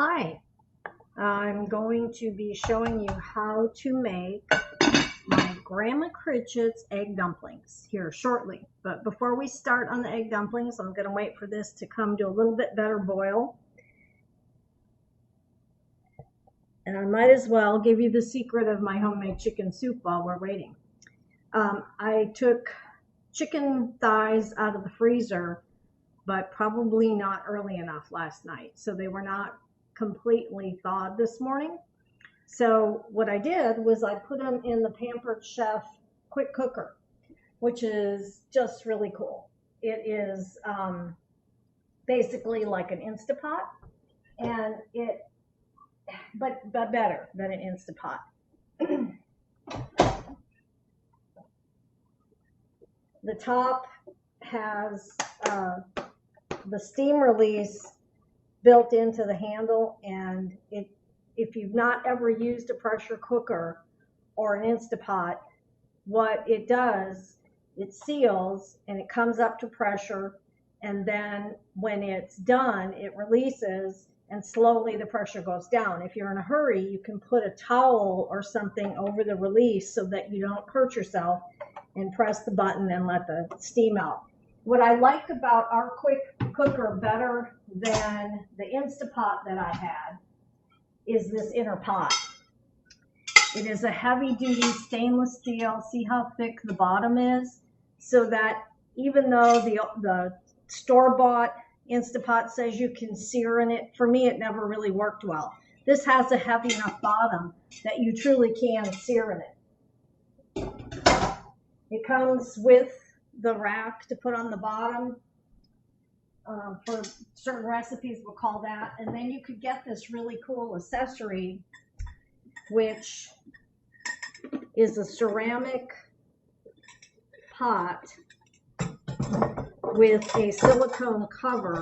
Hi, I'm going to be showing you how to make my Grandma Critchett's egg dumplings here shortly. But before we start on the egg dumplings, I'm going to wait for this to come to a little bit better boil. And I might as well give you the secret of my homemade chicken soup while we're waiting. I took chicken thighs out of the freezer, but probably not early enough last night. So they were not completely thawed this morning. So what I did was I put them in the Pampered Chef quick cooker, which is just really cool. It is basically like an Instapot, and but better than an Instapot. The top has the steam release built into the handle, and if you've not ever used a pressure cooker or an Instapot, what it does, it seals and it comes up to pressure, and then when it's done, it releases and slowly the pressure goes down. If you're in a hurry, you can put a towel or something over the release so that you don't hurt yourself, and press the button and let the steam out. What I like about our quick cooker better than the Instapot that I had is this inner pot. It is a heavy-duty stainless steel. See how thick the bottom is? So that even though the store-bought Instapot says you can sear in it, for me it never really worked well. This has a heavy enough bottom that you truly can sear in it. It comes with the rack to put on the bottom. For certain recipes, we'll call that. And then you could get this really cool accessory, which is a ceramic pot with a silicone cover.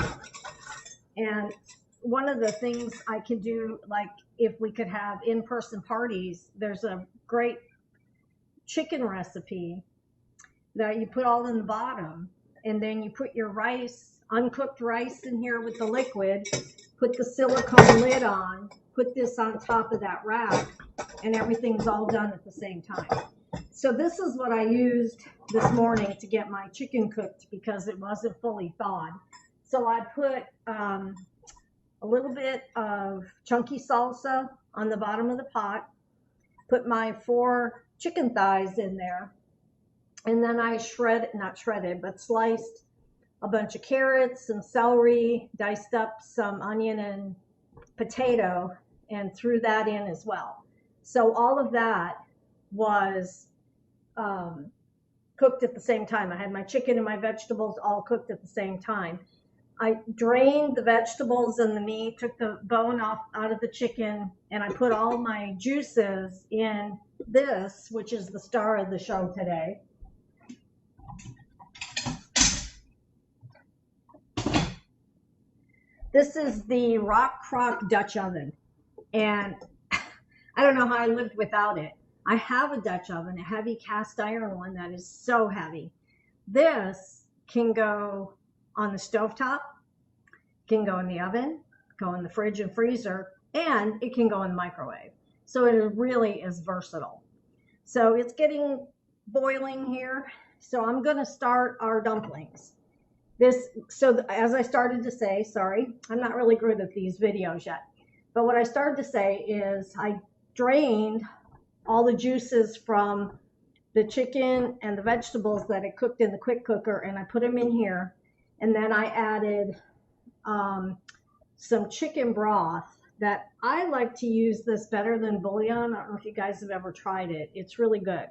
And one of the things I can do, like if we could have in-person parties, there's a great chicken recipe that you put all in the bottom, and then you put your rice, uncooked rice, in here with the liquid, put the silicone lid on, put this on top of that rack, and everything's all done at the same time. So this is what I used this morning to get my chicken cooked because it wasn't fully thawed. So I put a little bit of chunky salsa on the bottom of the pot, put my 4 chicken thighs in there, and then I sliced a bunch of carrots and celery, diced up some onion and potato, and threw that in as well. So all of that was cooked at the same time. I had my chicken and my vegetables all cooked at the same time. I drained the vegetables and the meat, took the bone off out of the chicken, and I put all my juices in this, which is the star of the show today. This is the Rockcrok Dutch oven, and I don't know how I lived without it. I have a Dutch oven, a heavy cast iron one that is so heavy. This can go on the stovetop, can go in the oven, go in the fridge and freezer, and it can go in the microwave. So it really is versatile. So it's getting boiling here. So I'm going to start our dumplings. As I started to say, sorry, I'm not really good at these videos yet, but what I started to say is I drained all the juices from the chicken and the vegetables that I cooked in the quick cooker, and I put them in here, and then I added some chicken broth that I like to use this better than bouillon. I don't know if you guys have ever tried it. It's really good.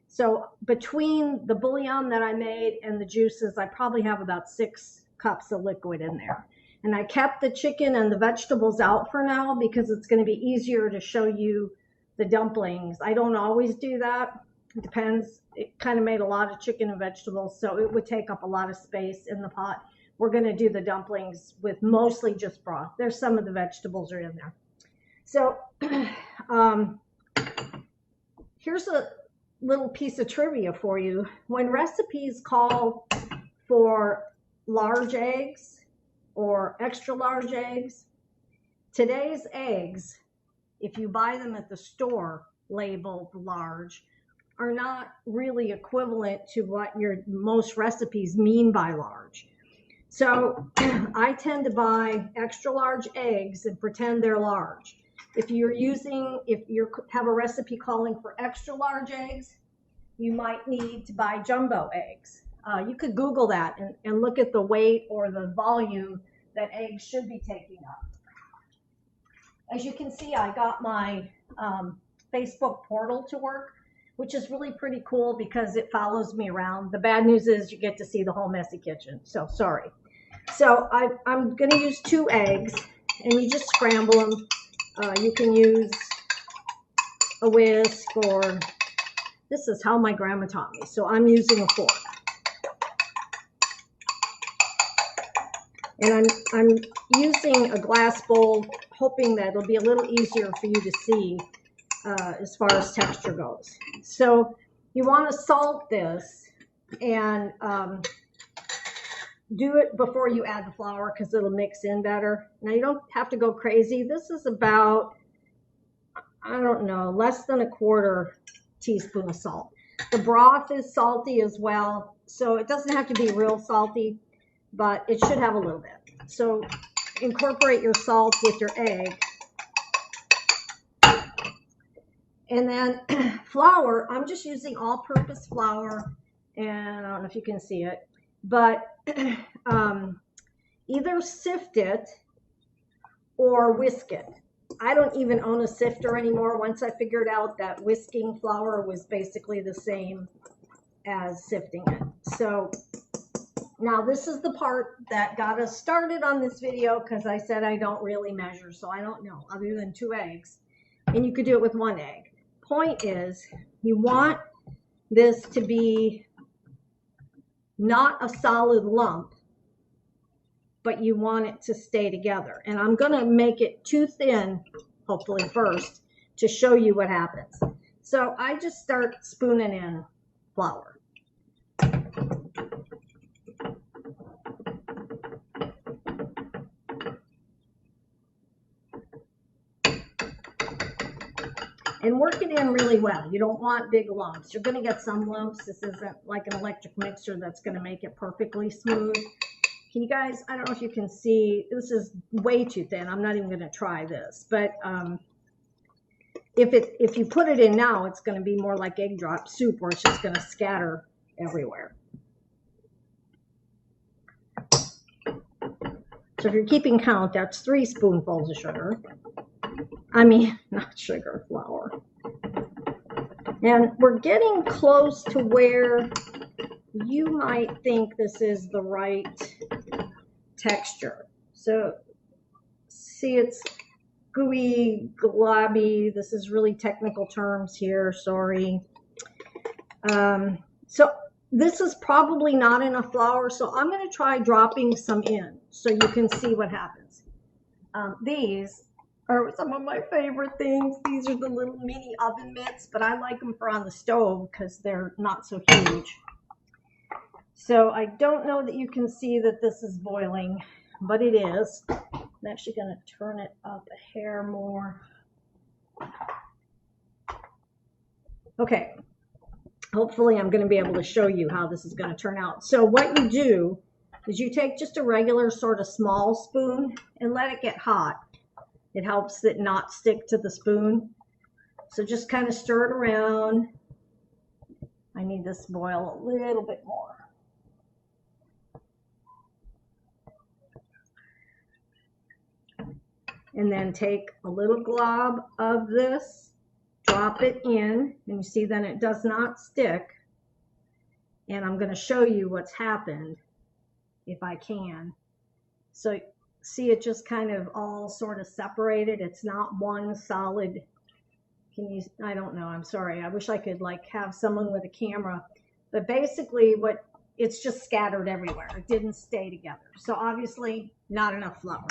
So between the bouillon that I made and the juices, I probably have about 6 cups of liquid in there. And I kept the chicken and the vegetables out for now because it's going to be easier to show you the dumplings. I don't always do that. It depends. It kind of made a lot of chicken and vegetables, so it would take up a lot of space in the pot. We're going to do the dumplings with mostly just broth. There's some of the vegetables are in there. So here's a little piece of trivia for you. When recipes call for large eggs or extra large eggs, today's eggs, if you buy them at the store labeled large, are not really equivalent to what most recipes mean by large. So I tend to buy extra large eggs and pretend they're large. If you have a recipe calling for extra large eggs, you might need to buy jumbo eggs. You could Google that and look at the weight or the volume that eggs should be taking up. As you can see, I got my Facebook portal to work, which is really pretty cool because it follows me around. The bad news is you get to see the whole messy kitchen, so sorry. So I'm going to use 2 eggs, and you just scramble them. You can use a whisk, or this is how my grandma taught me, so I'm using a fork. And I'm using a glass bowl, hoping that it'll be a little easier for you to see as far as texture goes. So you want to salt this and do it before you add the flour because it'll mix in better. Now you don't have to go crazy. This is about, I don't know, less than 1/4 teaspoon of salt. The broth is salty as well, so it doesn't have to be real salty, but it should have a little bit. So incorporate your salt with your egg. And then flour, I'm just using all-purpose flour, and I don't know if you can see it, but either sift it or whisk it. I don't even own a sifter anymore. Once I figured out that whisking flour was basically the same as sifting it. So now this is the part that got us started on this video, because I said I don't really measure, so I don't know, other than 2 eggs. And you could do it with 1 egg. Point is, you want this to be not a solid lump, but you want it to stay together. And I'm going to make it too thin, hopefully first, to show you what happens. So I just start spooning in flour. And work it in really well. You don't want big lumps. You're going to get some lumps. This isn't like an electric mixer that's going to make it perfectly smooth. Can you guys, I don't know if you can see, this is way too thin. I'm not even going to try this. But if you put it in now, it's going to be more like egg drop soup, where it's just going to scatter everywhere. So if you're keeping count, that's 3 spoonfuls of sugar. I mean, not sugar, flour. And we're getting close to where you might think this is the right texture. So, see, it's gooey, globby. This is really technical terms here, sorry. So this is probably not enough flour, so I'm going to try dropping some in so you can see what happens. These are some of my favorite things. These are the little mini oven mitts, but I like them for on the stove because they're not so huge. So I don't know that you can see that this is boiling, but it is. I'm actually going to turn it up a hair more. Okay. Hopefully I'm going to be able to show you how this is going to turn out. So what you do is you take just a regular sort of small spoon and let it get hot. It helps it not stick to the spoon. So just kind of stir it around. I need this to boil a little bit more. And then take a little glob of this, drop it in, and you see then it does not stick. And I'm going to show you what's happened if I can. So see, it just kind of all sort of separated. It's not one solid. Can you, I don't know, I'm sorry. I wish I could like have someone with a camera. But basically it's just scattered everywhere. It didn't stay together. So obviously not enough flour.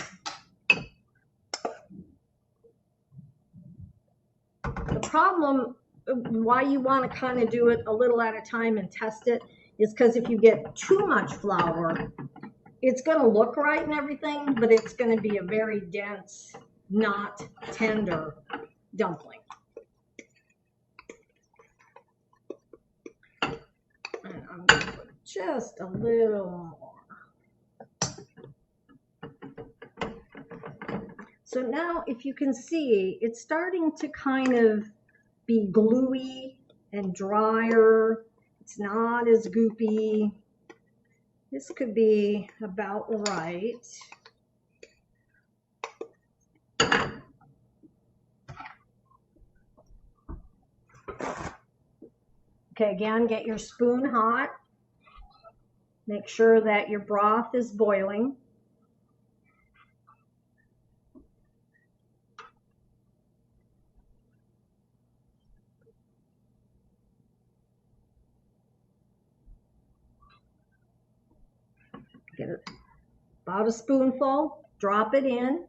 The problem, why you want to kind of do it a little at a time and test it, is because if you get too much flour, it's going to look right and everything, but it's going to be a very dense not tender dumpling. And I'm going to put just a little more. So now, if you can see, it's starting to kind of be gluey and drier. It's not as goopy. This could be about right. Okay, again, get your spoon hot. Make sure that your broth is boiling. Get it about a spoonful, drop it in,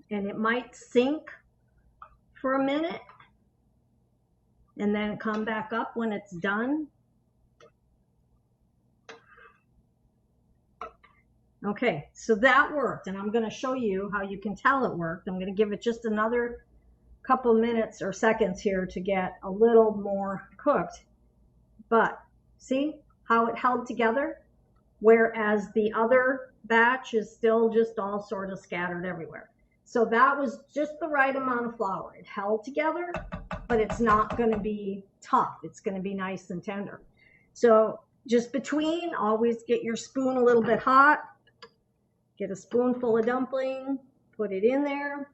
and it might sink for a minute and then come back up when it's done. Okay, so that worked, and I'm going to show you how you can tell it worked. I'm going to give it just another couple minutes or seconds here to get a little more cooked. But see how it held together? Whereas the other batch is still just all sort of scattered everywhere. So that was just the right amount of flour. It held together, but it's not going to be tough. It's going to be nice and tender. So just between, always get your spoon a little bit hot. Get a spoonful of dumpling, put it in there.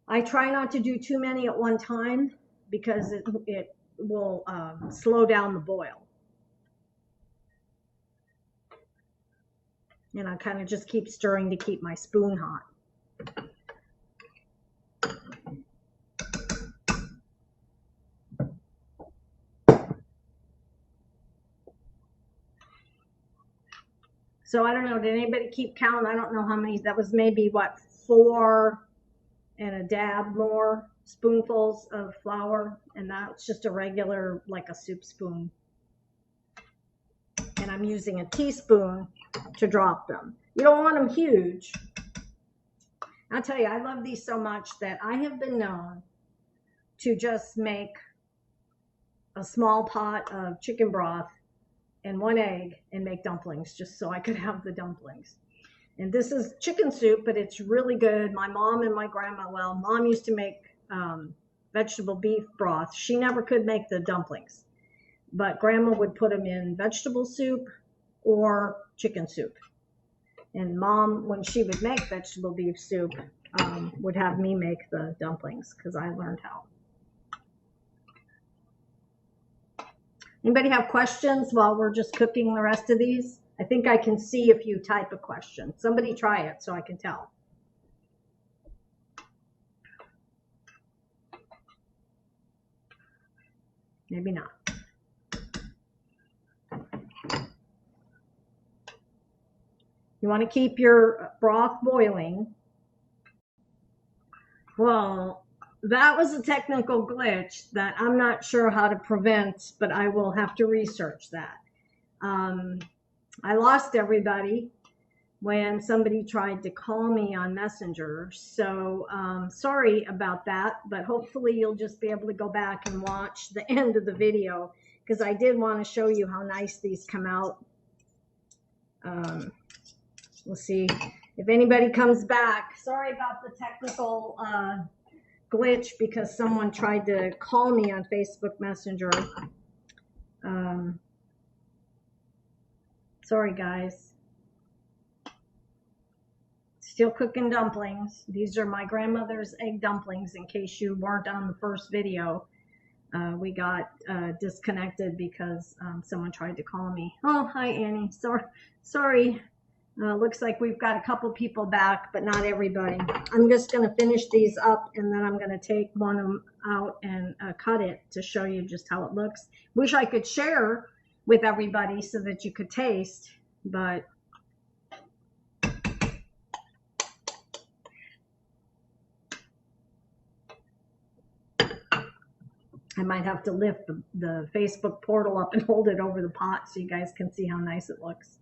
I try not to do too many at one time because it will slow down the boil. And I kind of just keep stirring to keep my spoon hot. So I don't know, did anybody keep count? I don't know how many, that was maybe what, 4 and a dab more spoonfuls of flour, and that's just a regular, like a soup spoon. And I'm using a teaspoon to drop them. You don't want them huge. I'll tell you, I love these so much that I have been known to just make a small pot of chicken broth and 1 egg and make dumplings just so I could have the dumplings. And this is chicken soup, but it's really good. My mom and my grandma, well, mom used to make vegetable beef broth. She never could make the dumplings, but grandma would put them in vegetable soup or chicken soup. And mom, when she would make vegetable beef soup, would have me make the dumplings because I learned how. Anybody have questions while we're just cooking the rest of these? I think I can see if you type a question. Somebody try it so I can tell. Maybe not. You want to keep your broth boiling. Well, that was a technical glitch that I'm not sure how to prevent, but I will have to research that. I lost everybody when somebody tried to call me on Messenger. So sorry about that, but hopefully you'll just be able to go back and watch the end of the video because I did want to show you how nice these come out. We'll see if anybody comes back. Sorry about the technical glitch because someone tried to call me on Facebook Messenger. Sorry, guys. Still cooking dumplings. These are my grandmother's egg dumplings in case you weren't on the first video. We got disconnected because someone tried to call me. Oh, hi, Annie. Sorry. Looks like we've got a couple people back, but not everybody. I'm just going to finish these up, and then I'm going to take one of them out and cut it to show you just how it looks. Wish I could share with everybody so that you could taste, but I might have to lift the Facebook portal up and hold it over the pot so you guys can see how nice it looks.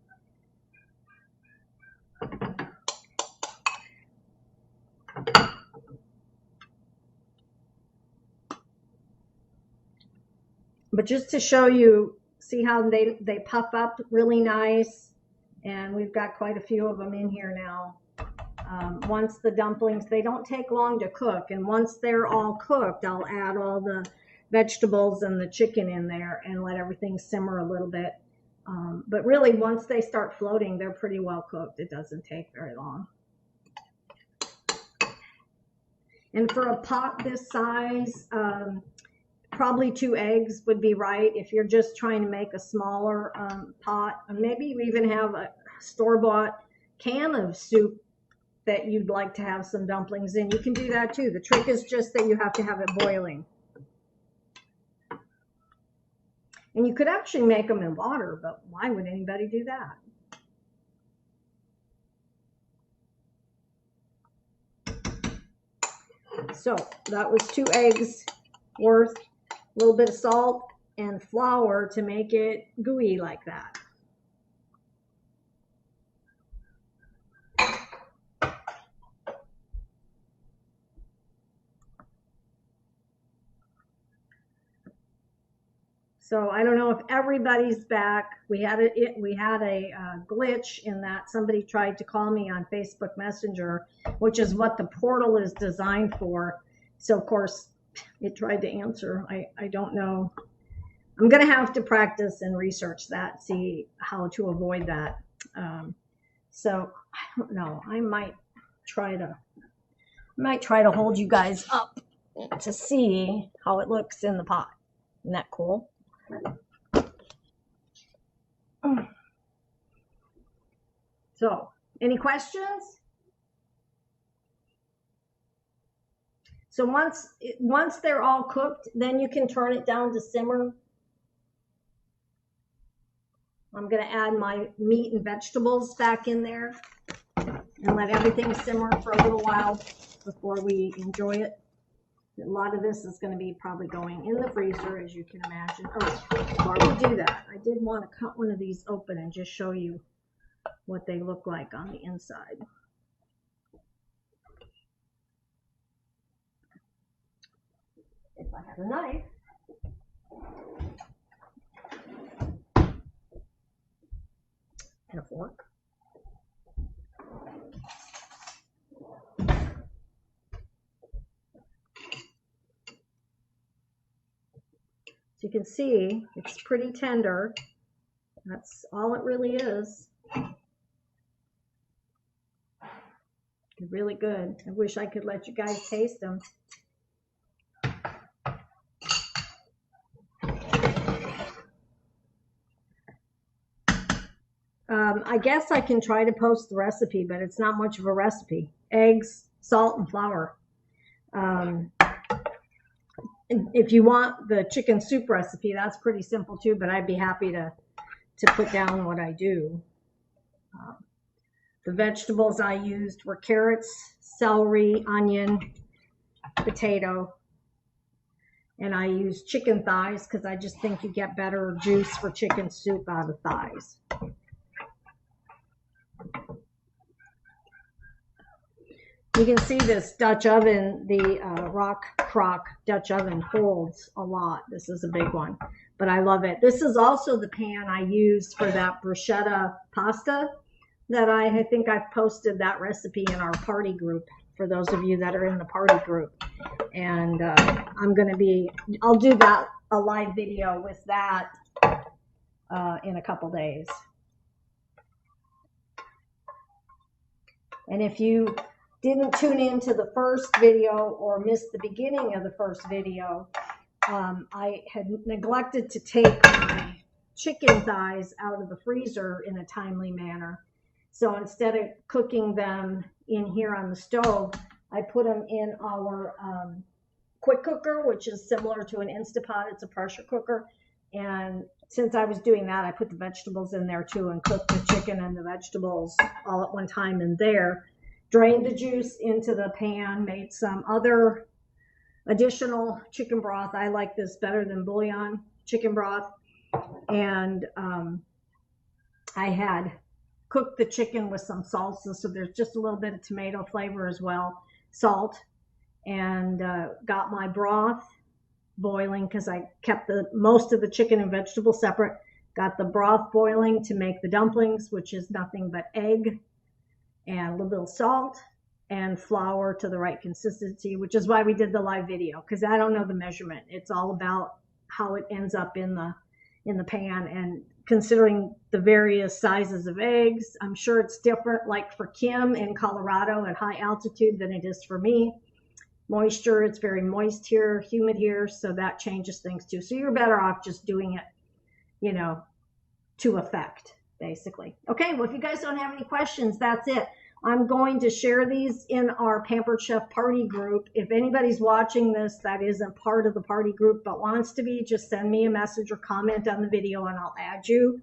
But just to show you, see how they puff up really nice, and we've got quite a few of them in here now. Once the dumplings, they don't take long to cook, and once they're all cooked, I'll add all the vegetables and the chicken in there and let everything simmer a little bit. But really, once they start floating, they're pretty well cooked. It doesn't take very long. And for a pot this size, probably 2 eggs would be right. If you're just trying to make a smaller pot, maybe you even have a store-bought can of soup that you'd like to have some dumplings in, you can do that too. The trick is just that you have to have it boiling. And you could actually make them in water, but why would anybody do that? So that was 2 eggs worth, a little bit of salt and flour to make it gooey like that. So I don't know if everybody's back. We had a glitch in that somebody tried to call me on Facebook Messenger, which is what the portal is designed for. So of course it tried to answer. I don't know. I'm going to have to practice and research that, see how to avoid that. So I don't know. I might try to hold you guys up to see how it looks in the pot. Isn't that cool? So, any questions? So once they're all cooked, then you can turn it down to simmer. I'm going to add my meat and vegetables back in there and let everything simmer for a little while before we enjoy it. A lot of this is going to be probably going in the freezer, as you can imagine. Oh, before we do that, I did want to cut one of these open and just show you what they look like on the inside. If I had a knife. And a fork. So you can see it's pretty tender. That's all it really is. They're really good. I wish I could let you guys taste them. I guess I can try to post the recipe, but it's not much of a recipe. Eggs, salt, and flour. If you want the chicken soup recipe, that's pretty simple too, but I'd be happy to put down what I do. The vegetables I used were carrots, celery, onion, potato, and I used chicken thighs because I just think you get better juice for chicken soup out of thighs. You can see this Dutch oven, the Rockcrok Dutch oven holds a lot. This is a big one, but I love it. This is also the pan I used for that bruschetta pasta that I think I've posted that recipe in our party group for those of you that are in the party group. And I'll do that, a live video with that in a couple days. And if you didn't tune into the first video or missed the beginning of the first video, I had neglected to take my chicken thighs out of the freezer in a timely manner. So instead of cooking them in here on the stove, I put them in our quick cooker, which is similar to an Instapot. It's a pressure cooker. And since I was doing that, I put the vegetables in there too and cooked the chicken and the vegetables all at one time in there. Drained the juice into the pan, made some other additional chicken broth. I like this better than bouillon chicken broth. And I had cooked the chicken with some salsa, so there's just a little bit of tomato flavor as well, salt, and got my broth boiling because I kept most of the chicken and vegetables separate. Got the broth boiling to make the dumplings, which is nothing but egg and a little bit of salt and flour to the right consistency, which is why we did the live video, because I don't know the measurement. It's all about how it ends up in the pan, and considering the various sizes of eggs, I'm sure it's different, like for Kim in Colorado at high altitude, than it is for me. Moisture, it's very moist here, humid here, so that changes things too. So you're better off just doing it, you know, to effect, basically. Okay, well, if you guys don't have any questions, that's it. I'm going to share these in our Pampered Chef party group. If anybody's watching this that isn't part of the party group but wants to be, just send me a message or comment on the video and I'll add you.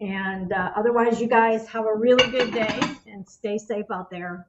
And otherwise, you guys have a really good day and stay safe out there.